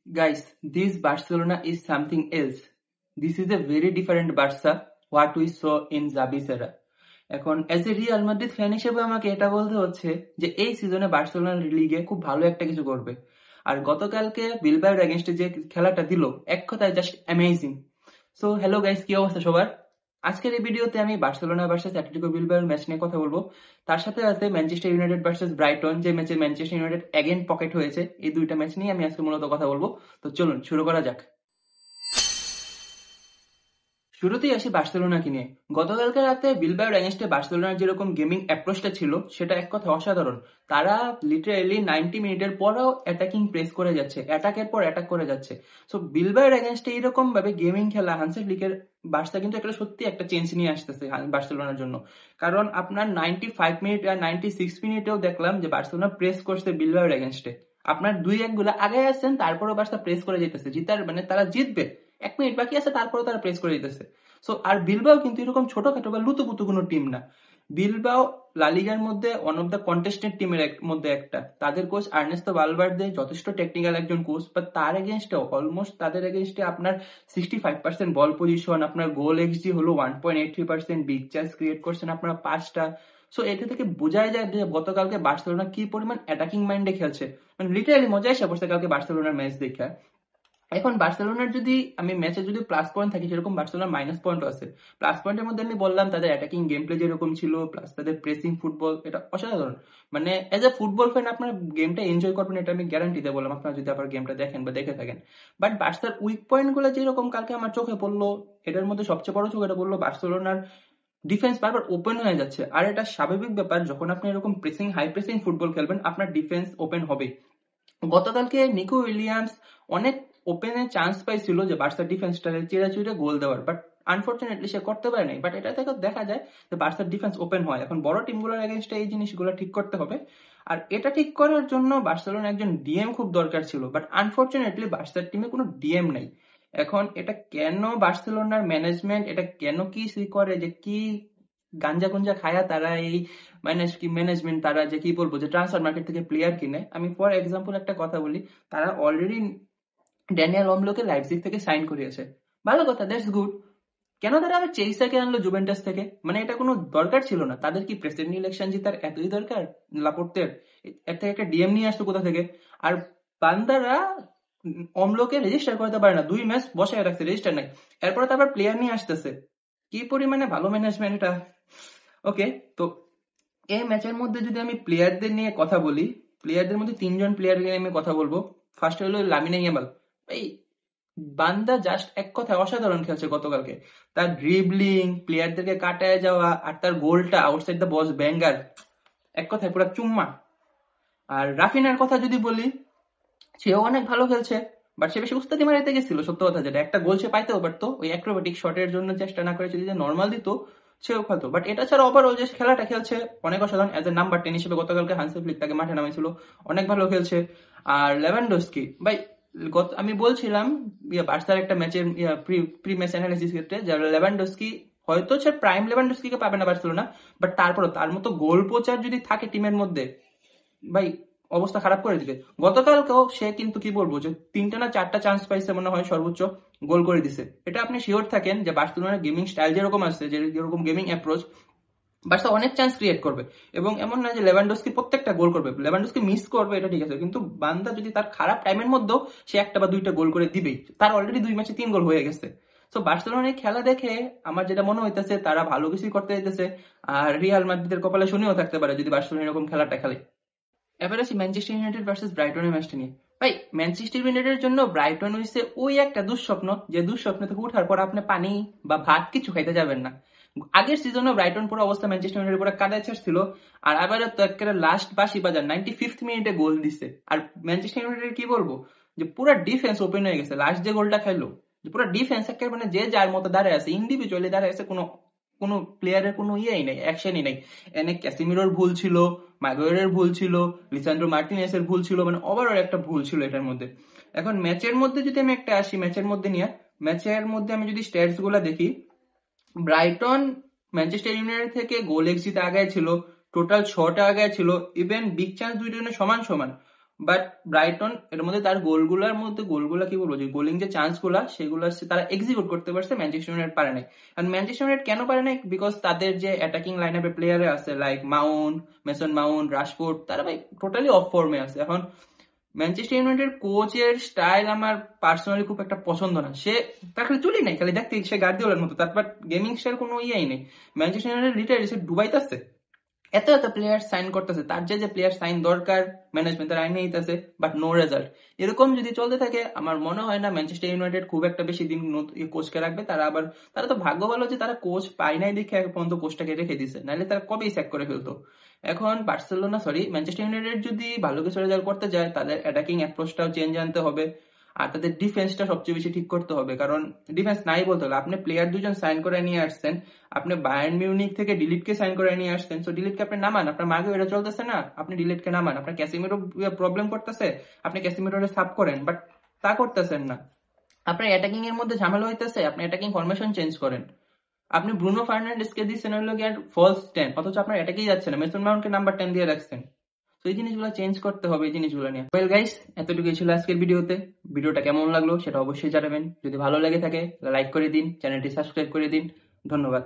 Guys, this Barcelona is something else. This is a very different Barca what we saw in Xavi's era. এখন as a Real Madrid fan হিসেবে আমাকে এটা বলতে হচ্ছে যে এই সিজনে বার্সেলোনা লিগে খুব ভালো একটা কিছু করবে। আর গতকালকে বিলবাওর এগেইনস্টে যে খেলাটা দিল এক কথায় just amazing. So hello guys, কি অবস্থা সবার? আজকের এই ভিডিওতে আমি বার্সেলোনা ভার্সেস অ্যাটলেটিকো বিলবাওর ম্যাচ নিয়ে কথা বলবো। তার সাথে আছে ম্যানচেস্টার ইউনাইটেড ভার্সেস ব্রাইটন, যে ম্যাচে ম্যানচেস্টার ইউনাইটেড অ্যাগেন পকেট হয়েছে। এই দুইটা ম্যাচ নিয়ে আমি আজকে মূলত কথা বলবো। তো চলুন শুরু করা যাক। শুরুতেই আসি বার্সেলোনাকে নিয়ে। গতকালকে রাতে বিলবাওর এগেইনস্টে বার্সেলোনার যেরকম গেমিং অ্যাপ্রোচটা ছিল সেটা এক কথা অসাধারণ। তারা লিটারালি 90 মিনিটের পরেও অ্যাটাকিং প্রেস করে যাচ্ছে, অ্যাটাকের পর অ্যাটাক করে যাচ্ছে। সো বিলবাওর এগেইনস্টে এরকম ভাবে গেমিং খেলা হান্সি ফ্লিকের বার্সা কিন্তু একটা সত্যি একটা চেঞ্জ নিয়ে আসতেছে বার্সেলোনার জন্য। কারণ আপনার 95 মিনিট আর 96 মিনিটেও দেখলাম যে বার্সেলোনা প্রেস করছে বিলবাওর এগেইনস্টে। আপনার 2-1 গোলে আগে আসছেন, তারপরেও বার্সা প্রেস করে যেতেছে, জিতার মানে তারা জিতবে, 1 মিনিট বাকি আছে তারপরে তারা প্রেস করে দিতেছে। সো আর বিলবাও কিন্তু এরকম ছোটখাটো বা লুতুপুতু কোনো টিম না। বিলবাও লা লিগার মধ্যে ওয়ান অফ দ্য কন্টেস্টেন্ট টিমের মধ্যে একটা। তাদের কোচ আর্নেস্তো ভালভার্দে যথেষ্ট টেকনিক্যাল একজন কোচ, বাট তার এগেইনস্টেও অলমোস্ট তাদের এগেইনস্টে আপনার 65% বল পজিশন, আপনার গোল এক্সজি হলো 1.83%, বিগ চান্স ক্রিয়েট করছেন আপনারা 5টা। সো এটা থেকে বোঝাই যায় যে গতকালকে বার্সেলোনা কি পরিমাণ অ্যাটাকিং মাইন্ডে খেলছে। মানে লিটারালি মজা এসে পড়ছে কালকে বার্সেলোনার ম্যাচ দেখে। এখন বার্সেলোনার যদি আমি ম্যাচে যদি প্লাস পয়েন্ট থাকি, সেরকম বার্সেলোনার মাইনাস পয়েন্টও আছে। প্লাস পয়েন্টের মধ্যে আমি বললাম তাদের অ্যাটাকিং গেম প্লে যেরকম ছিল, প্লাস তাদের প্রেসিং ফুটবল, এটা অসাধারণ। মানে এজ এ ফুটবল ফ্যান আপনার গেমটা এনজয় করবেন, এটা আমি গ্যারান্টি দিয়ে বললাম আপনারা যদি আবার গেমটা দেখেন বা দেখে থাকেন। বাট বার্সার উইক পয়েন্ট গুলো যেরকম কালকে আমার চোখে পড়লো, এটার মধ্যে সবচেয়ে বড় চোখ এটা বললো বার্সেলোনার ডিফেন্স বারবার ওপেন হয়ে যাচ্ছে। আর এটা স্বাভাবিক ব্যাপার, যখন আপনি এরকম প্রেসিং হাই প্রেসিং ফুটবল খেলবেন আপনার ডিফেন্স ওপেন হবে। গতকালকে নিকো উইলিয়ামস অনেক ওপেনে চান্স পাইছিল যে বার্সার ডিফেন্সটাকে চিড়ে চিড়ে গোল দেওয়ার, বাট আনফরচুনেটলি সে করতে পারে নাই। বাট এটা থেকে দেখা যায় যে বার্সার ডিফেন্স ওপেন হয়। এখন বড় টিমগুলোর এগেইনস্টে এই জিনিসগুলো ঠিক করতে হবে। আর এটা ঠিক করার জন্য বার্সেলোনার একজন ডিএম খুব দরকার ছিল, বাট আনফরচুনেটলি বার্সার টিমে কোনো ডিএম নাই। এখন এটা কেন বার্সেলোনার ম্যানেজমেন্ট এটা কেন কি করে, যে কি গাঞ্জা গুঞ্জা খায়া তারা এই ম্যানেজমেন্ট তারা যে কি বলবো যে ট্রান্সফার মার্কেট থেকে প্লেয়ার কিনে। আমি ফর এক্সাম্পল একটা কথা বলি, তারা অলরেডি ড্যানিয়েল অমলোকে লাইপজিগ থেকে সাইন করিয়েছে, ভালো কথা, দ্যাটস গুড। কেন তারা আবার চেলসিকে আনলো জুভেন্টাস থেকে? মানে এটা কোনো দরকার ছিল না। তাদের কি প্রেসিডেন্ট ইলেকশন জিতার এতই দরকার লাপোর্তের? এর থেকে একটা ডিএম নিয়ে আসতো কোথা থেকে। আর বান্দারা অমলোকে রেজিস্টার করতে পারে না, 2 ম্যাচ বসায় রাখছে, রেজিস্টার নাই। এরপরে তো আবার প্লেয়ার নিয়ে আসতেছে, কি পরিমাণে ভালো ম্যানেজমেন্ট এটা। ওকে, তো এই ম্যাচের মধ্যে যদি আমি প্লেয়ারদের নিয়ে কথা বলি, প্লেয়ারদের মধ্যে 3জন প্লেয়ার নিয়ে আমি কথা বলবো। ফার্স্ট হলো লামিনে ইয়ামাল। এই বান্দা জাস্ট এক কথায় অসাধারণ খেলছে গতকালকে। তার ড্রিবলিং, প্লেয়ারদেরকে কাটায় যাওয়া, আর তার গোলটা আউটসাইড দ্য বক্স ব্যাঙ্গার, এক কথায় পুরো চুম্মা। আর রাফিনার কথা যদি বলি, সেও অনেক ভালো খেলছে, বাট সে বেশি উস্তাদি মারাইতে গেছিল, সত্য কথা যেটা। একটা গোল সে পাইতেও পারতো, ওই অ্যাক্রোবেটিক শটের জন্য চেষ্টা না করে যদি নর্মাল দিত সেও খেলতো। বাট এটা ছাড়া ওভারঅল যে খেলাটা খেলছে অনেক অসাধারণ। এজ এ নাম্বার 10 হিসেবে গতকালকে হান্সি ফ্লিক তাকে মাঠে নামাইছিল, অনেক ভালো খেলছে। আর লেভানডস্কি ভাই, আমি বলছিলাম বার্সার একটা ম্যাচের প্রি ম্যাচ অ্যানালিসিস ক্ষেত্রে, যারা লেভানডস্কি হয়তো সে প্রাইম লেভানডস্কিকে পাবে না বার্সেলোনা, বাট তারপরও তার মতো গোল পোচার যদি থাকে টিমের মধ্যে, ভাই অবস্থা খারাপ করে দিবে। গতকালকেও সে কিন্তু কি বলবো যে 3টা না 4টা চান্স পাইছে মনে হয়, সর্বোচ্চ গোল করে দিছে। এটা আপনি শিওর থাকেন যে বার্সেলোনার গেমিং স্টাইল যেরকম আছে, যেরকম গেমিং অ্যাপ্রোচ, বার্সা অনেক চান্স ক্রিয়েট করবে। এবং এমন না যে লেভানডস্কি প্রত্যেকটা গোল করবে, লেভানডস্কি মিস করবে এটা ঠিক আছে, কিন্তু বান্দা যদি তার খারাপ টাইমের মধ্যেও সে একটা বা 2টা গোল করে দিবেই। তার অলরেডি 2 ম্যাচে 3 গোল হয়ে গেছে। তো বার্সেলোনার খেলা দেখে আমার যেটা মনে হইতেছে তারা ভালো কিছুই করতে যেতেছে। আর রিয়াল মাদ্রিদের কপালে শনিও থাকতে পারে যদি বার্সেলোনা এরকম খেলাটা খেলে। এবার আসি ম্যানচেস্টার ইউনাইটেড ভার্সেস ব্রাইটনের ম্যাচটা নিয়ে। ভাই ম্যানচেস্টার ইউনাইটেডের জন্য ব্রাইটন হইছে ওই একটা দুঃস্বপ্ন, যে দুঃস্বপ্ন থেকে উঠার পর আপনি পানি বা ভাত কিছু খাইতে যাবেন না। আগের সিজনে ব্রাইটন পুরো অবস্থা ম্যানচেস্টার ইউনাইটেড পুরো কাদায় ছাড়ছিল, আর আবার তো একেবারে লাস্ট বাসি বাজার 95th মিনিটে গোল দিছে। আর ম্যানচেস্টার ইউনাইটেড কি বলবো যে পুরো ডিফেন্স ওপেন হয়ে গেছে লাস্ট যে গোলটা খাইলো, পুরো ডিফেন্স একেবারে মানে যে যার মতো দাঁড়ায় আছে, ইন্ডিভিজুয়ালি দাঁড়ায় আছে, কোনো কোনো প্লেয়ারের কোনো ইয়েই নেই, অ্যাকশনই নেই। এনে ক্যাসিমিরোর ভুল ছিল, মাগুয়েরের ভুল ছিল, লিসান্ড্রো মার্টিনেসের ভুল ছিল, মানে ওভারঅল একটা ভুল ছিল এটার মধ্যে। এখন ম্যাচের মধ্যে যদি আমি একটা আসি, ম্যাচের মধ্যে নিয়ে, ম্যাচের মধ্যে আমি যদি স্ট্যাটস গুলা দেখি, ব্রাইটন ম্যানচেস্টার ইউনাইটেড থেকে গোল এক্সিতে আগায় ছিল, টোটাল 6টা আগায় ছিল, ইভেন বিগ চান্স দুইজনে সমান সমান। বাট ব্রাইটন এর মধ্যে তার গোলগুলা কি বলবো, যে গোলিং যে চান্স গুলা সেগুলো তারা এক্সিকিউট করতে পারছে, ম্যানচেস্টার ইউনাইটেড পারে নাই। কারণ ম্যানচেস্টার ইউনাইটেড কেন পারে নাই? বিকজ তাদের যে অ্যাটাকিং লাইন আপে প্লেয়ার আছে like Mount, Mason Mount, Rashford, তারা ভাই টোটালি অফ ফর্মে আছে। এখন ম্যানচেস্টার ইউনাইটেড কোচের স্টাইল আমার পার্সোনালি খুব একটা পছন্দ না। তার খালি চুলি নাই, খালি দেখতে সে গার্দিওলার মতো, তারপর গেমিং স্টাইল কোনো ইয়েই নেই। ম্যানচেস্টার ইউনাইটেড রিটায়ার এসে ডুবাইতেছে, এত এত প্লেয়ার সাইন করতেছে, তার যে প্লেয়ার সাইন দরকার ম্যানেজমেন্ট তার আইনে দিতেছে, বাট নো রেজাল্ট। এরকম যদি চলতে থাকে আমার মনে হয় না ম্যানচেস্টার ইউনাইটেড খুব একটা বেশি দিন কোচকে রাখবে। তারা তো ভাগ্য ভালো যে তারা কোচ পায় নাই দেখে এখন পর্যন্ত কোচটাকে রেখে দিছে, নাহলে তারা কবেই স্যাক করে ফেলতো। এখন ম্যানচেস্টার ইউনাইটেড যদি ভালো কিছু রেজাল্ট করতে যায়, তাদের অ্যাটাকিং অ্যাপ্রোচটাও চেঞ্জ আনতে হবে, আর তাদের ডিফেন্সটা সবচেয়ে বেশি ঠিক করতে হবে। কারণ ডিফেন্স নাই বলতে হলে আপনি প্লেয়ার দুজন সাইন করে নিয়ে আসছেন, আপনি বায়ার্ন মিউনিক থেকে ডিলিটকে সাইন করে নিয়ে আসছেন, সো ডিলিটকে আপনি নামান, আপনার মাগে এটা চলতেছে না, আপনি ডিলিটকে নামান। আপনার ক্যাসিমিরো প্রবলেম করতেছে, আপনি ক্যাসিমিরোরে সাব করেন, বাট তা করতেছেন না। আপনার অ্যাটাকিং এর মধ্যে ঝামেলা হইতেছে, আপনি অ্যাটাকিং ফরমেশন চেঞ্জ করেন। আপনি ব্রুনো ফার্নান্ডেসকে দিচ্ছেন হলো গিয়ে ফলস 10, অথচ আপনার অ্যাটাকেই যাচ্ছে না, মেসন মাউন্টকে নাম্বার 10 দিয়ে রাখছেন। তো এই জিনিসগুলো চেঞ্জ করতে হবে, এই জিনিসগুলো নিয়ে। ওয়েল গাইস, এতটুকুই ছিল আজকের ভিডিওতে। ভিডিওটা কেমন লাগলো সেটা অবশ্যই জানাবেন। যদি ভালো লেগে থাকে লাইক করে দিন, চ্যানেলটি সাবস্ক্রাইব করে দিন। ধন্যবাদ।